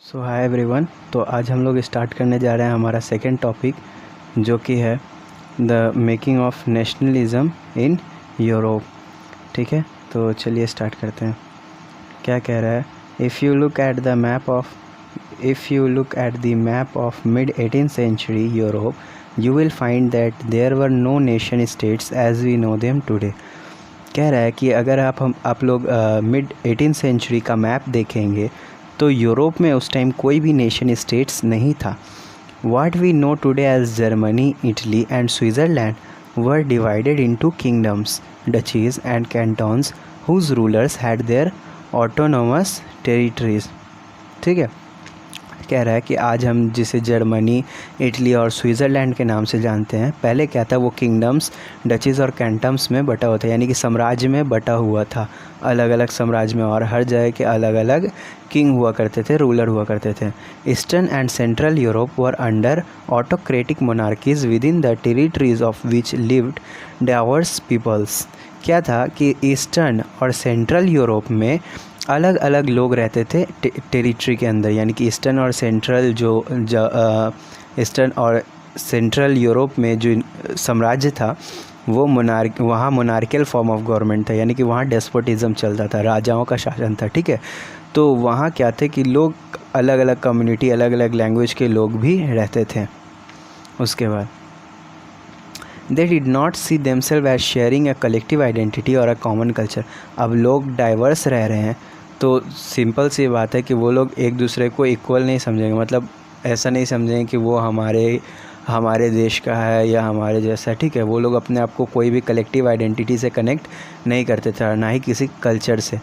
सो hi everyone. तो आज हम लोग स्टार्ट करने जा रहे हैं हमारा सेकेंड टॉपिक, जो कि है the making of nationalism in Europe. ठीक है, तो चलिए स्टार्ट करते हैं। क्या कह रहा है? If you look at the map of mid 18th century Europe, you will find that there were no nation states as we know them today. कह रहा है कि अगर आप लोग मिड 18th सेंचुरी का मैप देखेंगे तो यूरोप में उस टाइम कोई भी नेशन स्टेट्स नहीं था। What we know today as Germany, Italy and Switzerland were divided into kingdoms, duchies and cantons whose rulers had their autonomous territories। ठीक है, कह रहा है कि आज हम जिसे जर्मनी, इटली और स्विट्ज़रलैंड के नाम से जानते हैं, पहले क्या था? वो किंगडम्स, डचीज़ और कैंटम्स में बटा हुआ था, यानी कि साम्राज्य में बटा हुआ था, अलग अलग साम्राज्य में, और हर जगह के अलग अलग किंग हुआ करते थे, रूलर हुआ करते थे। Eastern and central Europe were under autocratic monarchies with in the territories of which lived diverse peoples. क्या था कि ईस्टर्न और सेंट्रल यूरोप में अलग अलग लोग रहते थे टेरिटरी के अंदर, यानी कि ईस्टर्न और सेंट्रल यूरोप में जो साम्राज्य था वो वहाँ मोनार्कियल फॉर्म ऑफ गवर्नमेंट था, यानी कि वहाँ डेस्पोटिज़म चलता था, राजाओं का शासन था। ठीक है, तो वहाँ क्या थे कि लोग अलग अलग कम्युनिटी, अलग अलग लैंग्वेज के लोग भी रहते थे। उसके बाद They did not see themselves as sharing a collective identity or a common culture। अब लोग डाइवर्स रह रहे हैं तो सिंपल सी बात है कि वो लोग एक दूसरे को इक्वल नहीं समझेंगे, मतलब ऐसा नहीं समझेंगे कि वो हमारे देश का है या हमारे जैसा। ठीक है, वो लोग अपने आप को कोई भी कलेक्टिव आइडेंटिटी से कनेक्ट नहीं करते थे, ना ही किसी कल्चर से।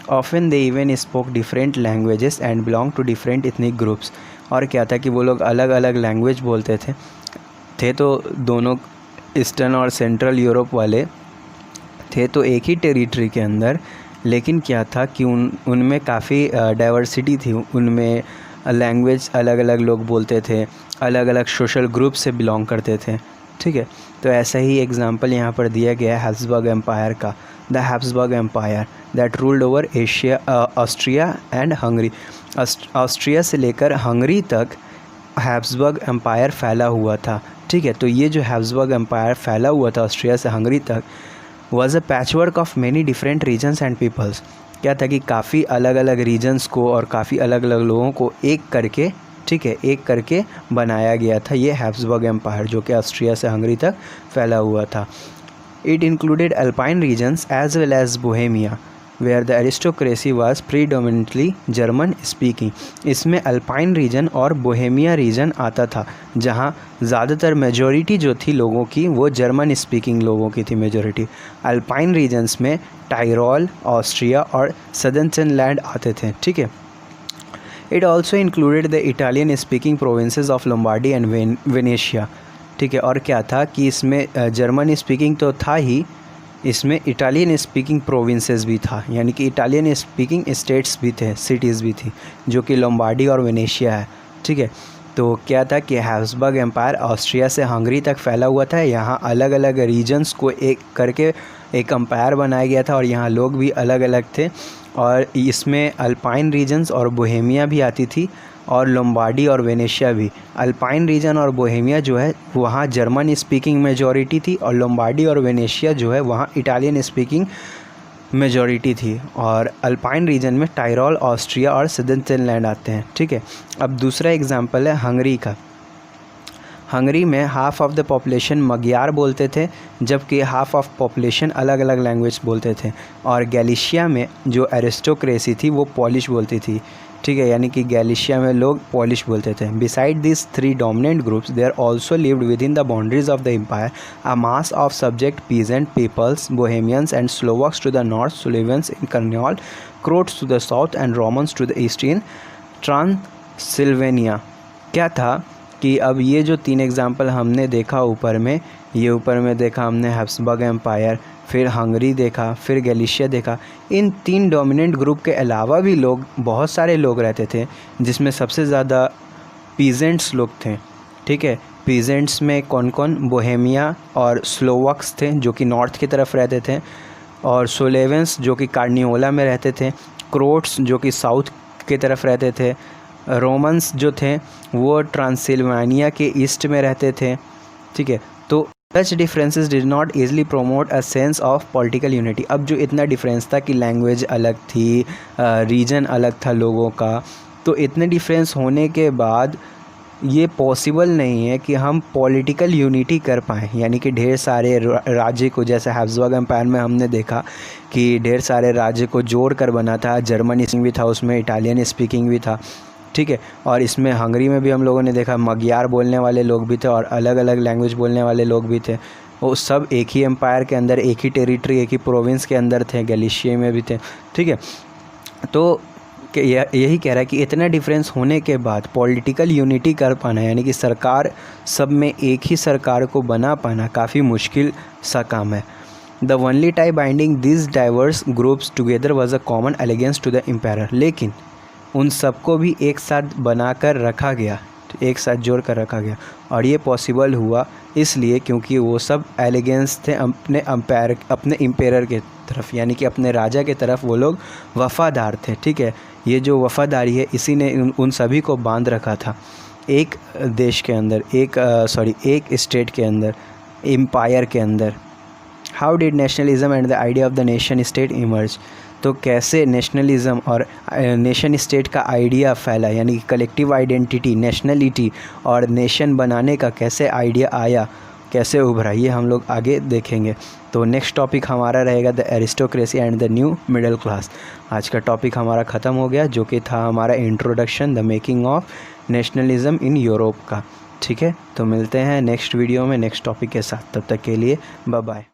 Often they even spoke different languages and belong to different ethnic groups. और क्या था कि वो लोग अलग अलग लैंग्वेज बोलते थे तो दोनों ईस्टर्न और सेंट्रल यूरोप वाले थे तो एक ही टेरिटरी के अंदर, लेकिन क्या था कि उनमें काफ़ी डाइवर्सिटी थी, उनमें लैंग्वेज अलग अलग लोग बोलते थे, अलग अलग सोशल ग्रुप से बिलोंग करते थे। ठीक है, तो ऐसा ही एग्जांपल यहाँ पर दिया गया है हैब्सबर्ग एम्पायर का। The Habsburg empire that ruled over Asia, Austria and Hungary. Austria से लेकर हंगरी तक हैब्सबर्ग एम्पायर फैला हुआ था। ठीक है, तो ये जो हैब्सबर्ग एम्पायर फैला हुआ था ऑस्ट्रिया से हंगरी तक was a patchwork of many different regions and peoples. क्या था कि काफ़ी अलग अलग रीजन्स को और काफ़ी अलग अलग लोगों को एक करके, ठीक है, एक करके बनाया गया था ये हैब्सबर्ग एम्पायर, जो कि ऑस्ट्रिया से हंगरी तक फैला हुआ था। It included alpine regions as well as Bohemia where the aristocracy was predominantly German speaking. इसमें अल्पाइन रीजन और बोहेमिया रीजन आता था, जहाँ ज़्यादातर मेजॉरिटी जो थी लोगों की वो जर्मन स्पीकिंग लोगों की थी मेजॉरिटी। अल्पाइन रीजन्स में टायरोल, ऑस्ट्रिया और सदर्नलैंड आते थे। ठीक है, it also included the Italian speaking provinces of Lombardy and Venetia. ठीक है, और क्या था कि इसमें जर्मन स्पीकिंग तो था ही, इसमें इटालियन स्पीकिंग प्रोविंसेस भी था, यानी कि इटालियन स्पीकिंग स्टेट्स भी थे, सिटीज़ भी थी, जो कि लोम्बार्डी और वेनेशिया है। ठीक है, तो क्या था कि हैब्सबर्ग एम्पायर ऑस्ट्रिया से हंगरी तक फैला हुआ था, यहाँ अलग अलग रीजन्स को एक करके एक एम्पायर बनाया गया था, और यहाँ लोग भी अलग अलग थे, और इसमें अल्पाइन रीजन्स और बोहेमिया भी आती थी, और लोम्बार्डी और वेनेशिया भी। अल्पाइन रीजन और बोहेमिया जो है वहाँ जर्मन स्पीकिंग मेजॉरिटी थी, और लोम्बार्डी और वेनेशिया जो है वहाँ इटालियन स्पीकिंग मेजॉरिटी थी, और अल्पाइन रीजन में टायरोल, ऑस्ट्रिया और सदर्नलैंड आते हैं। ठीक है, अब दूसरा एग्जांपल है हंगरी का। हंगरी में हाफ ऑफ द पॉपुलेशन मग्यार बोलते थे, जबकि हाफ ऑफ पॉपुलेशन अलग अलग लैंग्वेज बोलते थे, और गैलिशिया में जो एरिस्टोक्रेसी थी वो पॉलिश बोलती थी। ठीक है, यानी कि गैलिशिया में लोग पॉलिश बोलते थे। Beside this three dominant groups there also lived with in the boundaries of the empire a mass of subject peasant peoples, Bohemians and Slovaks to the north, Slovenes in Carniola, Croats to the south and Romans to the east in Transylvania. क्या था कि अब ये जो तीन example हमने देखा ऊपर में, ये ऊपर में देखा हमने हैब्सबर्ग एम्पायर, फिर हंगरी देखा, फिर गैलिशिया देखा। इन तीन डोमिनेंट ग्रुप के अलावा भी लोग, बहुत सारे लोग रहते थे, जिसमें सबसे ज़्यादा पीजेंट्स लोग थे। ठीक है, पीजेंट्स में कौन कौन? बोहेमिया और स्लोवाक्स थे जो कि नॉर्थ की तरफ रहते थे, और सोलेवेंस जो कि कार्नियोला में रहते थे, क्रोट्स जो कि साउथ की तरफ रहते थे, रोमन्स जो थे वो ट्रांसिल्वानिया के ईस्ट में रहते थे, ठीक है। तो such differences did not easily promote a sense of political unity. अब जो इतना डिफरेंस था कि लैंग्वेज अलग थी, रीजन अलग था लोगों का, तो इतने डिफरेंस होने के बाद ये पॉसिबल नहीं है कि हम पॉलिटिकल यूनिटी कर पाएँ, यानी कि ढेर सारे राज्य को, जैसे हैब्सबर्ग एम्पायर में हमने देखा कि ढेर सारे राज्य को जोड़ कर बना था, जर्मन स्पीकिंग भी था उसमें, इटालियन स्पीकिंग भी था, ठीक है। और इसमें हंगरी में भी हम लोगों ने देखा मगियार बोलने वाले लोग भी थे और अलग अलग लैंग्वेज बोलने वाले लोग भी थे। वो सब एक ही एम्पायर के अंदर, एक ही टेरिटरी, एक ही प्रोविंस के अंदर थे, गैलिशिया में भी थे, ठीक है। तो यही कह रहा है कि इतना डिफरेंस होने के बाद पॉलिटिकल यूनिटी कर पाना, यानी कि सरकार सब में एक ही सरकार को बना पाना काफ़ी मुश्किल सा काम है। The only tie binding this diverse groups together was a common allegiance to the empire. लेकिन उन सबको भी एक साथ बनाकर रखा गया, एक साथ जोड़ कर रखा गया, और ये पॉसिबल हुआ इसलिए क्योंकि वो सब एलिगेंस थे अपने एम्पायर के तरफ, यानी कि अपने राजा के तरफ वो लोग वफ़ादार थे, ठीक है। ये जो वफ़ादारी है इसी ने उन सभी को बांध रखा था एक देश के अंदर, एक स्टेट के अंदर, एम्पायर के अंदर। How did nationalism and the idea of the nation state emerge. तो कैसे नेशनलिज्म और नेशन स्टेट का आइडिया फैला, यानी कि कलेक्टिव आइडेंटिटी, नेशनलिटी और नेशन बनाने का कैसे आइडिया आया, कैसे उभरा, ये हम लोग आगे देखेंगे। तो नेक्स्ट टॉपिक हमारा रहेगा the aristocracy and the new middle class. आज का टॉपिक हमारा ख़त्म हो गया, जो कि था हमारा introduction the making of nationalism in Europe का, ठीक है। तो मिलते हैं नेक्स्ट वीडियो में नेक्स्ट टॉपिक के साथ, तब तक के लिए बाय बाय।